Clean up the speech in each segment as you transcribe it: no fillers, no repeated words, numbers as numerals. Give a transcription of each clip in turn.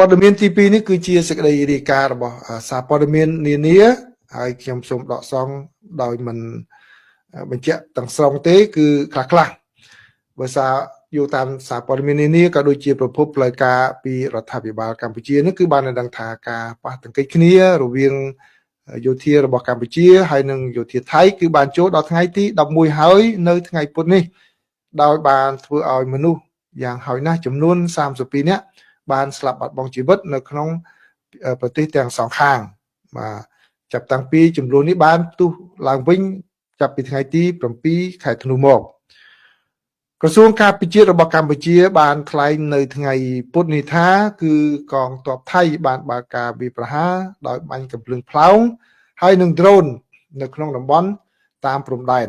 ព័ត៌មានទី2នេះគឺជាសេចក្តីរាយការណ៍របស់សារព័ត៌មាននានាហើយខ្ញុំសូមដកសងដោយមិនបញ្ជាក់ទាំងស្រុងទេគឺខ្លះបើសារយកតាមសារព័ត៌មាននានាក៏ដូចជាប្រភពផ្លូវការពីរដ្ឋាភិបាលកម្ពុជានោះគឺបានដឹងថាការប៉ះទង្គិចគ្នារវាងយោធារបស់កម្ពុជាហើយនិងយោធាថៃគឺបានចូលដល់ថ្ងៃទី11ហើយនៅថ្ងៃពុធនេះដោយបានធ្វើឲ្យមនុស្សយ៉ាងហោចណាស់ចំនួន32នាក់បានស្លាប់បាត់បង់ជីវិតនៅក្នុងប្រទេសទាំងសងខាងបាទចាប់តាំងពីចំនួននេះបានផ្ទុះឡើងវិញចាប់ពីថ្ងៃទី7ខែធ្នូមកក្រសួងការពារជាតិរបស់កម្ពុជាបានថ្លែងនៅថ្ងៃពុធនេះថាគឺកងទ័ពថៃបានបើកការវាយប្រហារដោយបាញ់កាំភ្លើងផ្លោងហើយនឹងដ្រូននៅក្នុងតំបន់តាមព្រំដែន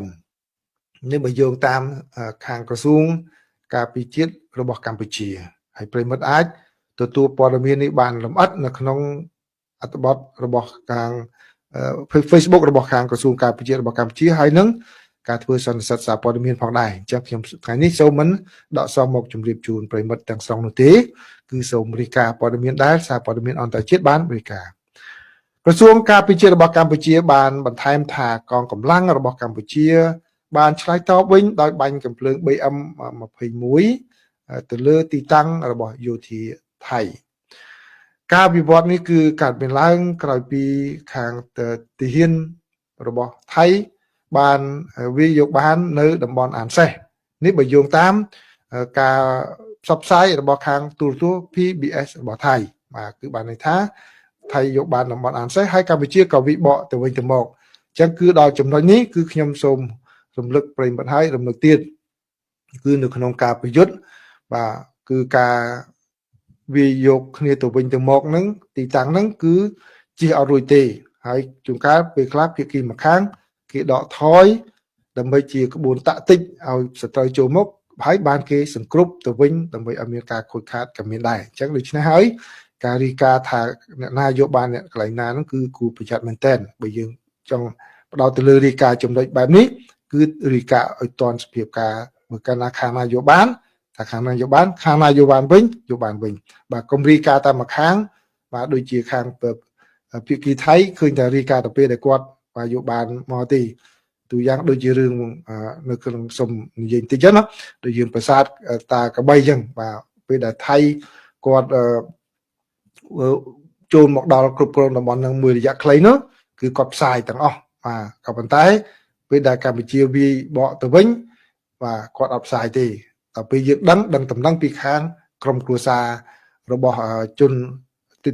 នេះបើយោងតាមខាងក្រសួងការពារជាតិរបស់កម្ពុជាហើយប្រិមិត្តអាចទទួលព័ត៌មាននេះបានលម្អិតនៅក្នុងអត្ថបទរបស់ខាង Facebook របស់ខាងក្រសួងការពារជាតិរបស់កម្ពុជាហើយនឹងការធ្វើសន្និសីទសារព័ត៌មានផងដែរអញ្ចឹងខ្ញុំថ្ងៃនេះសូមមិនដកសមមកជម្រាបជូនប្រិមិត្តទាំងស្រុងនោះទេគឺសូមរាយការណ៍ព័ត៌មានដែលសារព័ត៌មានអន្តរជាតិបានរាយការណ៍ក្រសួងការពារជាតិរបស់កម្ពុជាបានបន្ថែមថាកងកម្លាំងរបស់កម្ពុជាបានឆ្លើយតបវិញដោយបាញ់កាំភ្លើង BM21 ទៅលើទីតាំងរបស់យោធាថៃការវិវត្តនេះគឺកើតមានឡើងក្រោយពីខាងទាហានរបស់ថៃបានវាយកបាននៅតំបន់អានសេះនេះបើយោងតាមការផ្សព្វផ្សាយរបស់ខាងទូរទស្សន៍ PBS របស់ថៃបាទគឺបានន័យថាថៃយកបានតំបន់អានសេះហើយកម្ពុជាក៏វិបកទៅវិញទៅមកអញ្ចឹងគឺដល់ចំណុចនេះគឺខ្ញុំសូមរំលឹកប្រិយមិត្តហើយរំលឹកទៀតគឺនៅក្នុងការប្រយុទ្ធបាទគឺការវាយកគ្នាទៅវិញទៅមកហ្នឹងទីតាំងហ្នឹងគឺជិះអត់រួចទេហើយជួនកាលពេលខ្លះភាគីម្ខាងគេដកថយដើម្បីជាក្បួនតាក់ទិចឲ្យសត្រូវចូលមកហើយបានគេសង្គ្រប់ទៅវិញដើម្បីឲ្យមានការខូចខាតក៏មានដែរអញ្ចឹងដូច្នេះហើយការរីកាថាអ្នកណាយកបានអ្នកកន្លែងណាហ្នឹងគឺគួរប្រយ័ត្នមែនតើបើយើងចង់ផ្ដោតទៅលើរីកាចំណុចបែបនេះគឺរីកាឲ្យតន់សភាពការមើលកាលណាខាងណាយកបានថាខាងណាយកបានខាងណាយកបានវិញយកបានវិញបាទកុំរីកាតាមម្ខាងបាទដូចជាខាងភាគីថៃឃើញតែរីកាទៅពេលដែលគាត់បាទយកបានមកទេទូយ៉ាងដូចជារឿងនៅក្នុងសុំនិយាយតិចណាដូចយើងប្រាសាទតាកបីអញ្ចឹងបាទពេលដែលថៃគាត់ចូលមកដល់គ្រប់គ្រងតំបន់នឹងមួយរយៈខ្លីនោះគឺគាត់ផ្សាយទាំងអស់បាទក៏ប៉ុន្តែពេលដែលកម្ពុជាវាយបកទៅវិញបាទគាត់អត់ផ្សាយទេដល់ពេលយើងដឹងតំណែងពីខាងក្រុមគ្រួសាររបស់ជន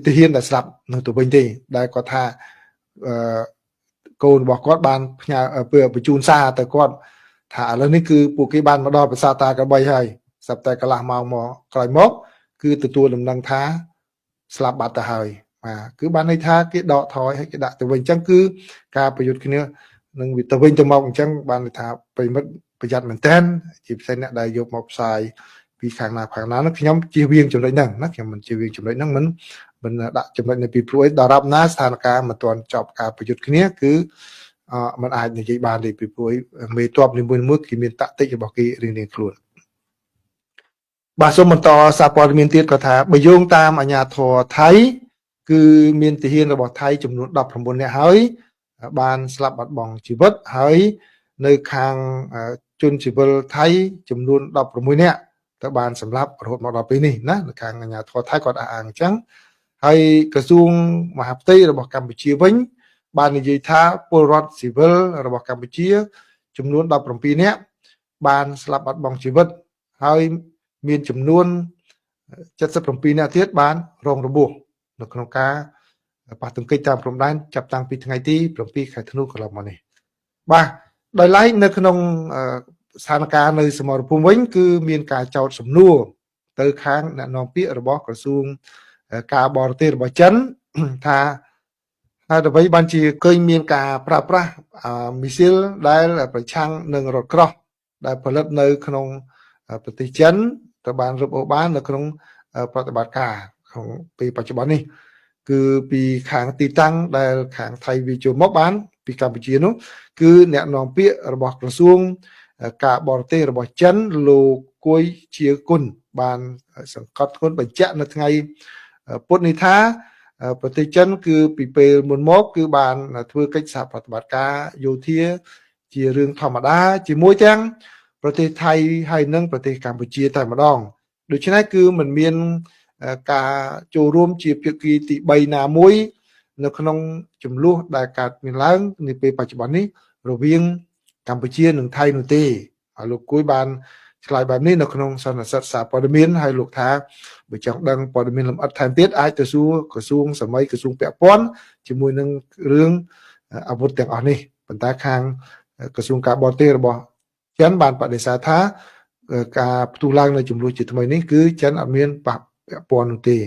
ទាហានដែលស្លាប់នៅទៅវិញទេដែលគាត់ថាកូនរបស់គាត់បានផ្ញើបញ្ជូនសារទៅគាត់ថាឥឡូវនេះគឺពួកគេបានមកដល់ប្រាសាទតាកបីហើយស្រាប់តែកន្លះម៉ោងមកក្រោយមកគឺទទួលដំណឹងថាស្លាប់បាត់ទៅហើយបាទគឺបានន័យថាគេដកថយហើយគេដាក់ទៅវិញអញ្ចឹងគឺការប្រយុទ្ធគ្នានឹងវាទៅវិញទៅមកអញ្ចឹងបានន័យថាប្រិមិត្តប្រយ័ត្នមែនតើជាពិសេសអ្នកដែលយកមកផ្សាយពីខាងណានោះខ្ញុំជៀសវាងចំណុចហ្នឹងណាខ្ញុំមិនជៀសវាងចំណុចហ្នឹងមិនដាក់ចំណុចនៅពីព្រោះដល់រាប់ណាស្ថានភាពមិនទាន់ចប់ការប្រយុទ្ធគ្នាគឺมันអាចនិយាយបានទេពីព្រោះមេតបនីមួយៗគេមានតាក់ទិចរបស់គេរៀងៗខ្លួនបាទសូមបន្តសារព័ត៌មានទៀតក៏ថាបើយោងតាមអាជ្ញាធរថៃគឺមានទាហានរបស់ថៃចំនួន19នាក់ហើយបានស្លាប់បាត់បង់ជីវិតហើយនៅខាងជនស៊ីវិលថៃចំនួន16នាក់ទៅបានសម្លាប់រហូតមកដល់ពេលនេះណានៅខាងអាជ្ញាធរថៃគាត់អះអាងអញ្ចឹងហើយក្រសួងមហាផ្ទៃរបស់កម្ពុជាវិញបាននិយាយថាពលរដ្ឋស៊ីវិលរបស់កម្ពុជាចំនួន17នាក់បានស្លាប់បាត់បង់ជីវិតហើយមានចំនួន77នាក់ទៀតបានរងរបួសនៅក្នុងការប៉ះទង្គិចតាមព្រំដែនចាប់តាំងពីថ្ងៃទី7ខែធ្នូកន្លងមកនេះបាទដោយឡែកនៅក្នុងស្ថានភាពនៅសមរភូមិវិញគឺមានការចោទសំណួរទៅខាងអ្នកនាំពាក្យរបស់ក្រសួងការបរទេសរបស់ចិនថាហើយអ្វីបានជាឃើញមានការប្រើប្រាស់មីស៊ីលដែលប្រឆាំងនឹងរថក្រោះដែលផលិតនៅក្នុងប្រទេសចិនទៅបានរឹបអូសបាននៅក្នុងប្រតិបត្តិការក្នុងពេលបច្ចុប្បន្ននេះគឺពីខាងទីតាំងដែលខាងថៃវាចូលមកបានពីកម្ពុជានោះគឺអ្នកនាំពាក្យរបស់ក្រសួងការបរទេសរបស់ចិនលោកគួយជាគុណបានសង្កត់ធ្ងន់បញ្ជាក់នៅថ្ងៃ ពុទ្ធនិថាប្រទេសចិនគឺពីពេលមុនមកគឺបានធ្វើកិច្ចសហប្រតិបត្តិការយោធាជារឿងធម្មតាជាមួយទាំងប្រទេសថៃហើយនិងប្រទេសកម្ពុជាតែម្ដងដូច្នេះគឺมันមានការចូលរួមជាភាគីទី3ណាមួយនៅក្នុងចំនួនដែលកើតមានឡើងនាពេលបច្ចុប្បន្ននេះរវាងកម្ពុជានិងថៃនោះទេហើយលោកគួយបានឆ្លើយបែបនេះនៅក្នុងសន្និសីទសារព័ត៌មានហើយលោកថាបើចង់ដឹងព័ត៌មានលម្អិតថែមទៀតអាចទៅសួរក្រសួងសម័យក្រសួងពាក់ព័ន្ធជាមួយនឹងរឿងអាវុធទាំងអស់នេះប៉ុន្តែខាងក្រសួងការបរទេសរបស់ចិនបានបដិសេធថាការផ្ទុះឡើងនៅចំនួនជាថ្មីនេះគឺចិនអត់មានពាក់ព័ន្ធនោះទេ